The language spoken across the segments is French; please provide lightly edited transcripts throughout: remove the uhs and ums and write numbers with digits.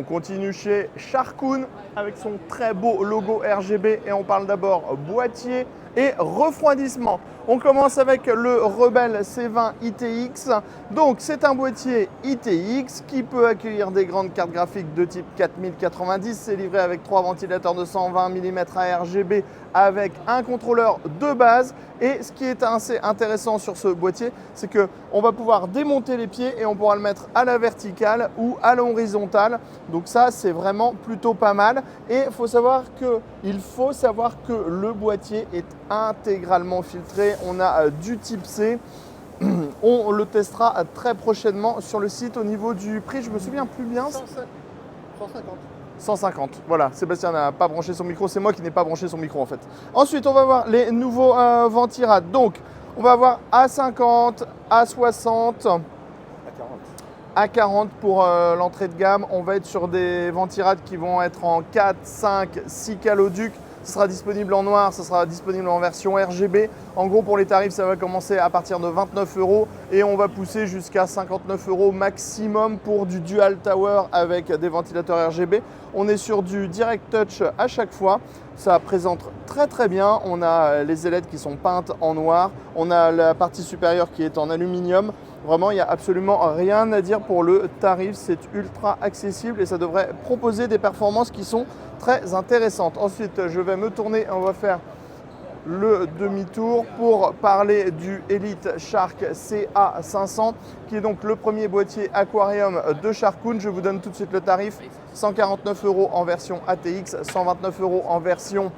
continue chez Sharkoon avec son très beau logo RGB et on parle d'abord boîtier et refroidissement. On commence avec le Rebel C20 ITX. Donc c'est un boîtier ITX qui peut accueillir des grandes cartes graphiques de type 4090. C'est livré avec 3 ventilateurs de 120 mm à RGB avec un contrôleur de base. Et ce qui est assez intéressant sur ce boîtier, c'est qu'on va pouvoir démonter les pieds et on pourra le mettre à la verticale ou à l'horizontale. Donc ça, c'est vraiment plutôt pas mal. Et il faut savoir que le boîtier est intégralement filtré. On a du type C. On le testera très prochainement sur le site. Au niveau du prix, je me souviens plus bien. 150. 150, voilà, Sébastien n'a pas branché son micro, c'est moi qui n'ai pas branché son micro en fait. Ensuite, on va voir les nouveaux ventirades. Donc, on va avoir A50, A60, A40 pour l'entrée de gamme. On va être sur des ventirades qui vont être en 4, 5, 6 caloducs. Ce sera disponible en noir, ce sera disponible en version RGB. En gros, pour les tarifs, ça va commencer à partir de 29 € et on va pousser jusqu'à 59 € maximum pour du Dual Tower avec des ventilateurs RGB. On est sur du Direct Touch à chaque fois. Ça présente très très bien. On a les ailettes qui sont peintes en noir. On a la partie supérieure qui est en aluminium. Vraiment, il n'y a absolument rien à dire pour le tarif. C'est ultra accessible et ça devrait proposer des performances qui sont très intéressantes. Ensuite, je vais me tourner. On va faire le demi-tour pour parler du Elite Shark CA500 qui est donc le premier boîtier aquarium de Sharkoon. Je vous donne tout de suite le tarif, 149 € en version ATX, 129 € en version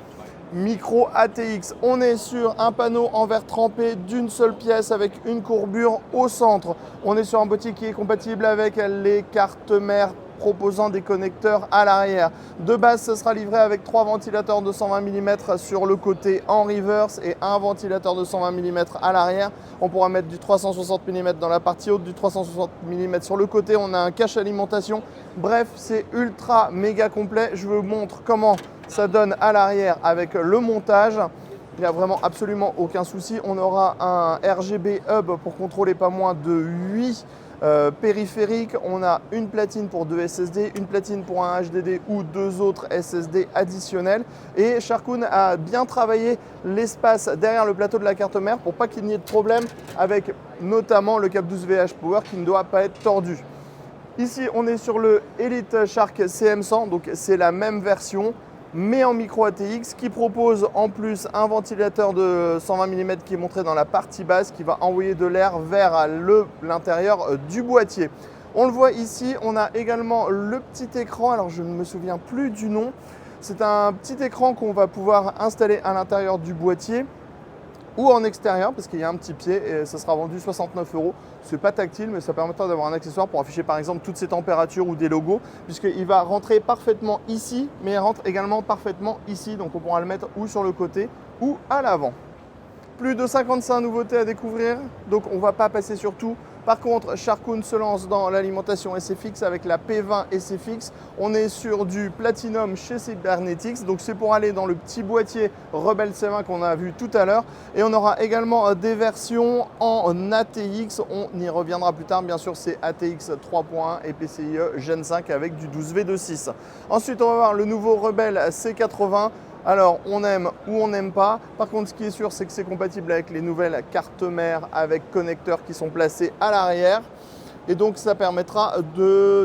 micro ATX. On est sur un panneau en verre trempé d'une seule pièce avec une courbure au centre. On est sur un boîtier qui est compatible avec les cartes mères proposant des connecteurs à l'arrière. De base, ce sera livré avec 3 ventilateurs de 120 mm sur le côté en reverse et un ventilateur de 120 mm à l'arrière. On pourra mettre du 360 mm dans la partie haute, du 360 mm sur le côté. On a un cache alimentation. Bref, c'est ultra méga complet. Je vous montre comment ça donne à l'arrière avec le montage. Il n'y a vraiment absolument aucun souci. On aura un RGB hub pour contrôler pas moins de 8 périphériques. On a une platine pour 2 SSD, une platine pour un HDD ou 2 autres SSD additionnels. Et Sharkoon a bien travaillé l'espace derrière le plateau de la carte mère pour pas qu'il n'y ait de problème avec notamment le câble 12VH Power qui ne doit pas être tordu. Ici, on est sur le Elite Shark CM100, donc c'est la même version mais en micro ATX qui propose en plus un ventilateur de 120 mm qui est montré dans la partie basse qui va envoyer de l'air vers l'intérieur du boîtier. On le voit ici, on a également le petit écran, alors je ne me souviens plus du nom. C'est un petit écran qu'on va pouvoir installer à l'intérieur du boîtier ou en extérieur parce qu'il y a un petit pied et ça sera vendu 69 €. C'est pas tactile mais ça permettra d'avoir un accessoire pour afficher par exemple toutes ces températures ou des logos puisqu'il va rentrer parfaitement ici mais il rentre également parfaitement ici donc on pourra le mettre ou sur le côté ou à l'avant. Plus de 55 nouveautés à découvrir donc on va pas passer sur tout. Par contre, Sharkoon se lance dans l'alimentation SFX avec la P20 SFX. On est sur du Platinum chez Cybernetics. Donc c'est pour aller dans le petit boîtier Rebel C20 qu'on a vu tout à l'heure. Et on aura également des versions en ATX. On y reviendra plus tard. Bien sûr, c'est ATX 3.1 et PCIe Gen 5 avec du 12V26. Ensuite, on va voir le nouveau Rebel C80. Alors, on aime ou on n'aime pas. Par contre, ce qui est sûr, c'est que c'est compatible avec les nouvelles cartes mères avec connecteurs qui sont placés à l'arrière. Et donc, ça permettra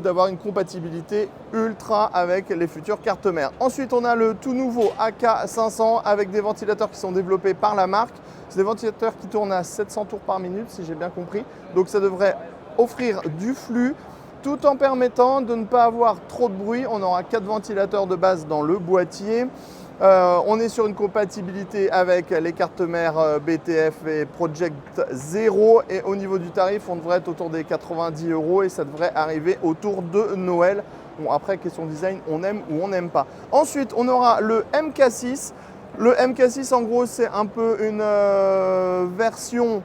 d'avoir une compatibilité ultra avec les futures cartes mères. Ensuite, on a le tout nouveau AK500 avec des ventilateurs qui sont développés par la marque. C'est des ventilateurs qui tournent à 700 tours par minute, si j'ai bien compris. Donc, ça devrait offrir du flux tout en permettant de ne pas avoir trop de bruit. On aura 4 ventilateurs de base dans le boîtier. On est sur une compatibilité avec les cartes mères BTF et Project Zero et au niveau du tarif, on devrait être autour des 90 € et ça devrait arriver autour de Noël. Bon, après, question design, on aime ou on n'aime pas. Ensuite, on aura le MK6. Le MK6, en gros, c'est un peu une version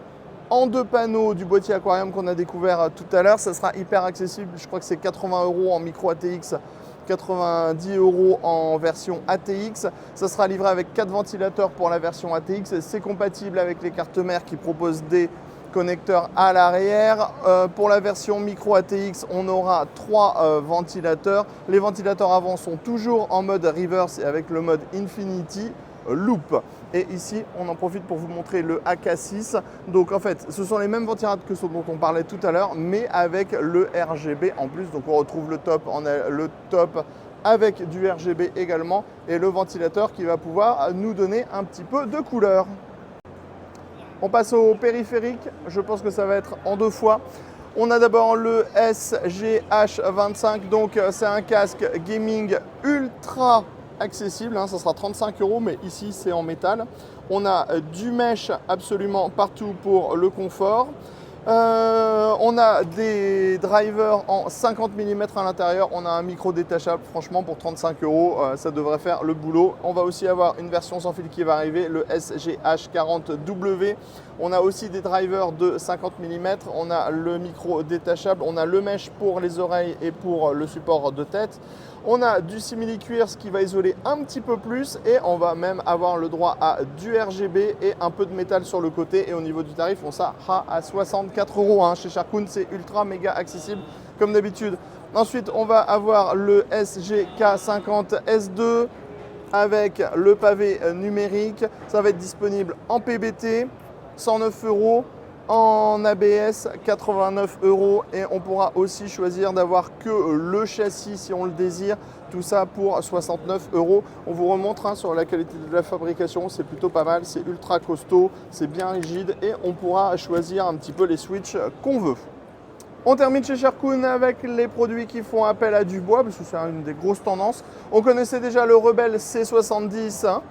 en 2 panneaux du boîtier aquarium qu'on a découvert tout à l'heure. Ça sera hyper accessible, je crois que c'est 80 € en micro ATX, 90 € en version ATX. Ça sera livré avec 4 ventilateurs pour la version ATX. C'est compatible avec les cartes mères qui proposent des connecteur à l'arrière. Pour la version micro ATX, on aura 3 ventilateurs. Les ventilateurs avant sont toujours en mode reverse et avec le mode Infinity Loop. Et ici, on en profite pour vous montrer le AK6. Donc en fait, ce sont les mêmes ventilateurs que ceux dont on parlait tout à l'heure, mais avec le RGB en plus. Donc on retrouve le top, avec du RGB également et le ventilateur qui va pouvoir nous donner un petit peu de couleur. On passe au périphérique, je pense que ça va être en 2 fois. On a d'abord le SGH25, donc c'est un casque gaming ultra accessible, ça sera 35 €, mais ici c'est en métal. On a du mesh absolument partout pour le confort. On a des drivers en 50 mm à l'intérieur. On a un micro détachable, franchement pour 35 €, ça devrait faire le boulot. On va aussi avoir une version sans fil qui va arriver, le SGH40W. On a aussi des drivers de 50 mm. On a le micro détachable. On a le mesh pour les oreilles et pour le support de tête. On a du simili-cuir, ce qui va isoler un petit peu plus. Et on va même avoir le droit à du RGB et un peu de métal sur le côté. Et au niveau du tarif, on sera à 64 €. Chez Sharkoon, c'est ultra méga accessible comme d'habitude. Ensuite, on va avoir le SGK50S2 avec le pavé numérique. Ça va être disponible en PBT, 109 €. En ABS, 89 € et on pourra aussi choisir d'avoir que le châssis si on le désire. Tout ça pour 69 €. On vous remontre sur la qualité de la fabrication, c'est plutôt pas mal, c'est ultra costaud, c'est bien rigide et on pourra choisir un petit peu les switches qu'on veut. On termine chez Sharkoon avec les produits qui font appel à du bois, parce que c'est une des grosses tendances. On connaissait déjà le Rebel C70.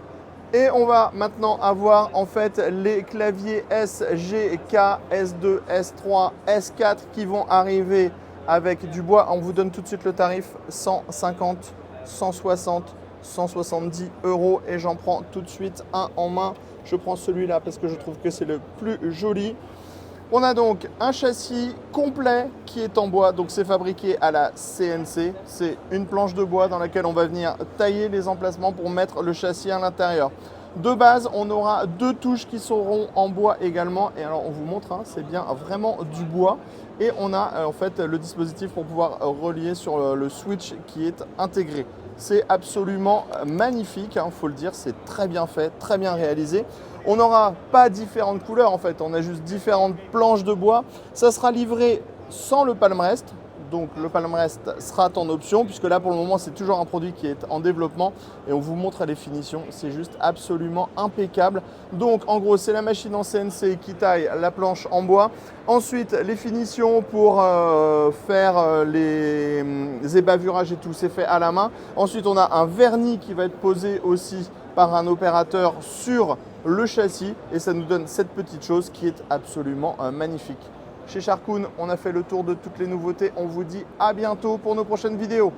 Et on va maintenant avoir en fait les claviers SGK, S2, S3, S4 qui vont arriver avec du bois. On vous donne tout de suite le tarif 150, 160, 170 € et j'en prends tout de suite un en main. Je prends celui-là parce que je trouve que c'est le plus joli. On a donc un châssis complet qui est en bois, donc c'est fabriqué à la CNC. C'est une planche de bois dans laquelle on va venir tailler les emplacements pour mettre le châssis à l'intérieur. De base, on aura 2 touches qui seront en bois également. Et alors, on vous montre, c'est bien vraiment du bois. Et on a en fait le dispositif pour pouvoir relier sur le switch qui est intégré. C'est absolument magnifique, faut le dire, c'est très bien fait, très bien réalisé. On n'aura pas différentes couleurs en fait, on a juste différentes planches de bois. Ça sera livré sans le palmrest, donc le palmrest sera en option puisque là pour le moment c'est toujours un produit qui est en développement et on vous montre les finitions, c'est juste absolument impeccable. Donc en gros c'est la machine en CNC qui taille la planche en bois. Ensuite les finitions pour faire les ébavurages et tout, c'est fait à la main. Ensuite on a un vernis qui va être posé aussi par un opérateur sur le châssis et ça nous donne cette petite chose qui est absolument magnifique. Chez Sharkoon, on a fait le tour de toutes les nouveautés. On vous dit à bientôt pour nos prochaines vidéos.